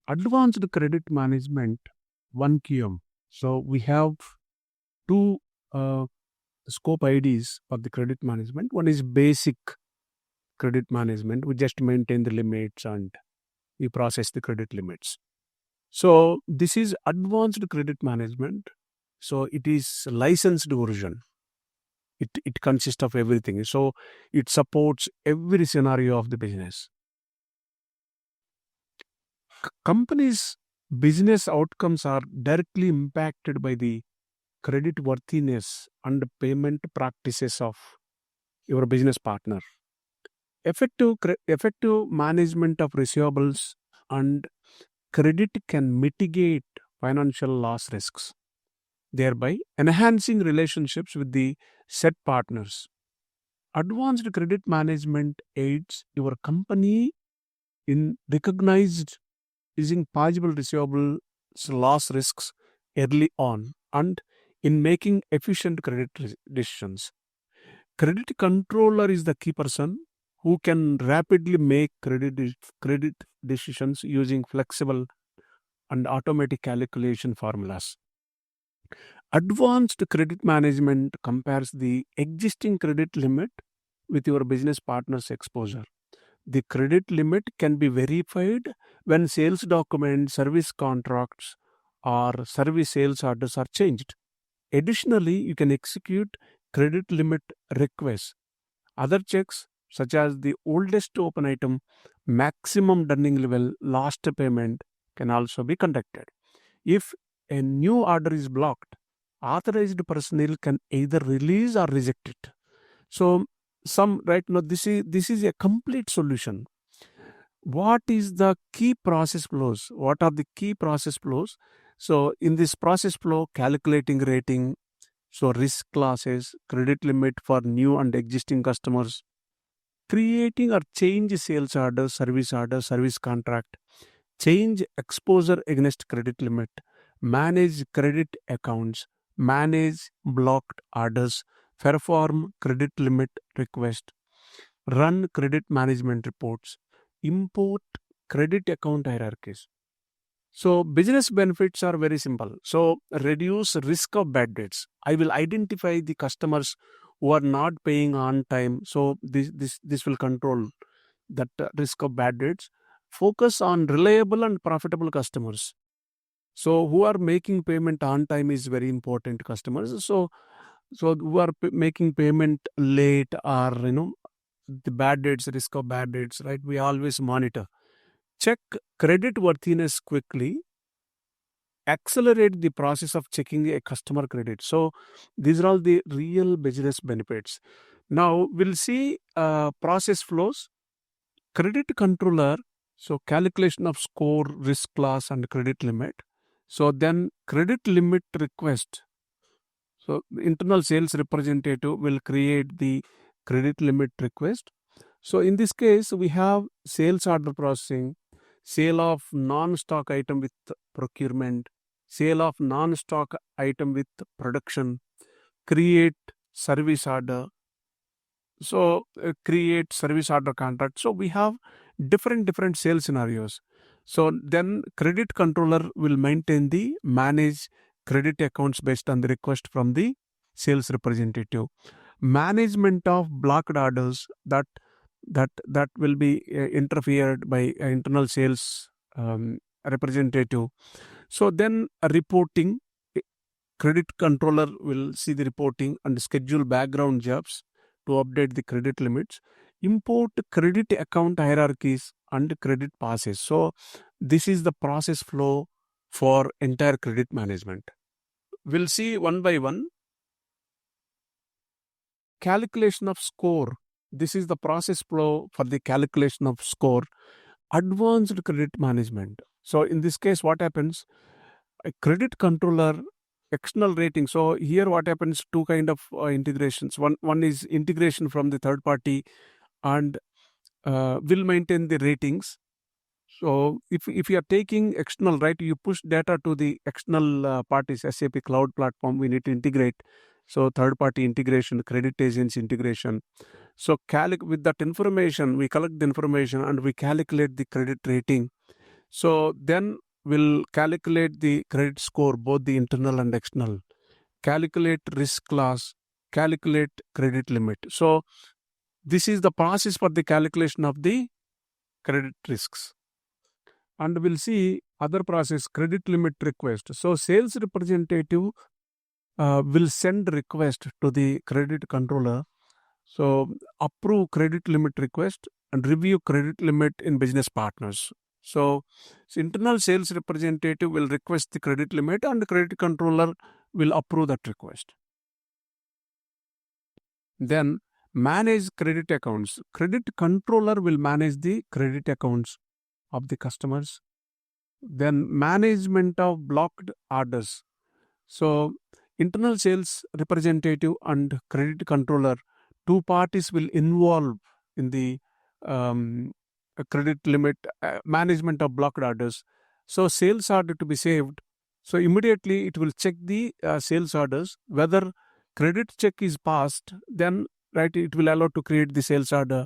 Advanced credit management, 1QM. So we have two uh, scope IDs for the credit management. One is basic credit management. We just maintain the limits and we process the credit limits. So this is advanced credit management. So it is licensed version. It consists of everything. So it supports every scenario of the business. Companies' business outcomes are directly impacted by the credit worthiness and payment practices of your business partner. Effective management of receivables and credit can mitigate financial loss risks, thereby enhancing relationships with the said partners. Advanced credit management aids your company in recognized using possible receivable loss risks early on and in making efficient credit decisions. Credit controller is the key person who can rapidly make credit decisions using flexible and automatic calculation formulas. Advanced credit management compares the existing credit limit with your business partner's exposure. The credit limit can be verified when sales documents, service contracts, or service sales orders are changed. Additionally, you can execute credit limit requests. Other checks, such as the oldest open item, maximum dunning level, last payment, can also be conducted. If a new order is blocked, authorized personnel can either release or reject it. So, some right now this is a complete solution. What is the key process flows? What are the key process flows? So, in this process flow, calculating rating, so risk classes, credit limit for new and existing customers, creating or change sales order, service contract, change exposure against credit limit, manage credit accounts, manage blocked orders, perform credit limit request, run credit management reports, import credit account hierarchies. So business benefits are very simple. So reduce risk of bad debts. I will identify the customers who are not paying on time. So this will control that risk of bad debts. Focus on reliable and profitable customers. So who are making payment on time is very important customers. So who are making payment late or the bad debts, risk of bad debts, right? We always monitor. Check credit worthiness quickly, accelerate the process of checking a customer credit. So these are all the real business benefits. Now we'll see process flows. Credit controller, so calculation of score, risk class, and credit limit. So then credit limit request. So internal sales representative will create the credit limit request. So in this case, we have sales order processing, sale of non-stock item with procurement, sale of non-stock item with production, create service order. So create service order contract. So we have different sales scenarios. So then credit controller will maintain the manage credit accounts based on the request from the sales representative. Management of blocked orders that will be interfered by internal sales representative. So then reporting, credit controller will see the reporting and schedule background jobs to update the credit limits, import credit account hierarchies and credit passes. So this is the process flow for entire credit management. We'll see one by one. Calculation of score. This is the process flow for the calculation of score. Advanced credit management. So in this case, what happens? A credit controller, external rating. So here, what happens? Two kind of integrations. One is integration from the third party, and will maintain the ratings. So if you are taking external, right, you push data to the external parties, SAP Cloud Platform. We need to integrate. So third party integration, credit agents integration. So with that information, we collect the information and we calculate the credit rating. So then we'll calculate the credit score, both the internal and external, calculate risk class, calculate credit limit. So this is the process for the calculation of the credit risks. And we'll see other process, credit limit request. So sales representative will send request to the credit controller. So approve credit limit request and review credit limit in business partners. So internal sales representative will request the credit limit and the credit controller will approve that request. Then manage credit accounts. Credit controller will manage the credit accounts of the customers. Then management of blocked orders. So internal sales representative and credit controller, two parties will involve in the credit limit management of blocked orders. So sales order to be saved. So immediately it will check the sales orders. Whether credit check is passed, then right it will allow to create the sales order.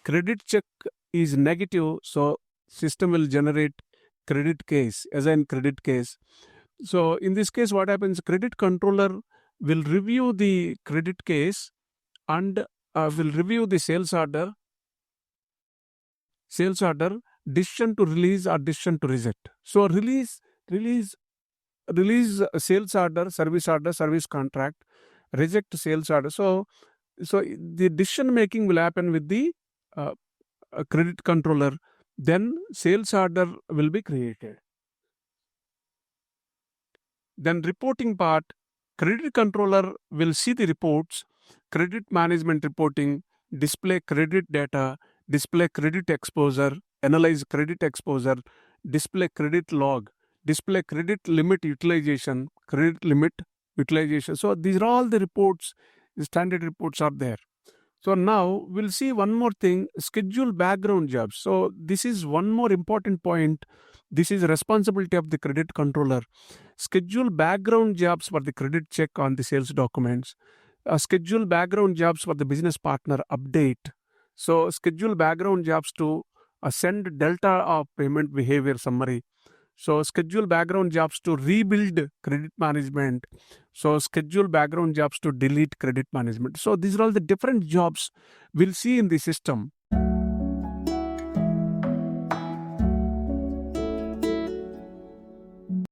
Credit check is negative, so system will generate credit case, assign credit case. So in this case, what happens? Credit controller will review the credit case and will review the sales order, decision to release or decision to reject. So release sales order, service contract, reject sales order. So the decision making will happen with the credit controller. Then sales order will be created. Then reporting part, credit controller will see the reports, credit management reporting, display credit data, display credit exposure, analyze credit exposure, display credit log, display credit limit utilization, credit limit utilization. So these are all the reports, the standard reports are there. So now we'll see one more thing, schedule background jobs. So this is one more important point. This is responsibility of the credit controller. Schedule background jobs for the credit check on the sales documents. Schedule background jobs for the business partner update. So schedule background jobs to send delta of payment behavior summary. So schedule background jobs to rebuild credit management. So schedule background jobs to delete credit management. So these are all the different jobs we'll see in the system.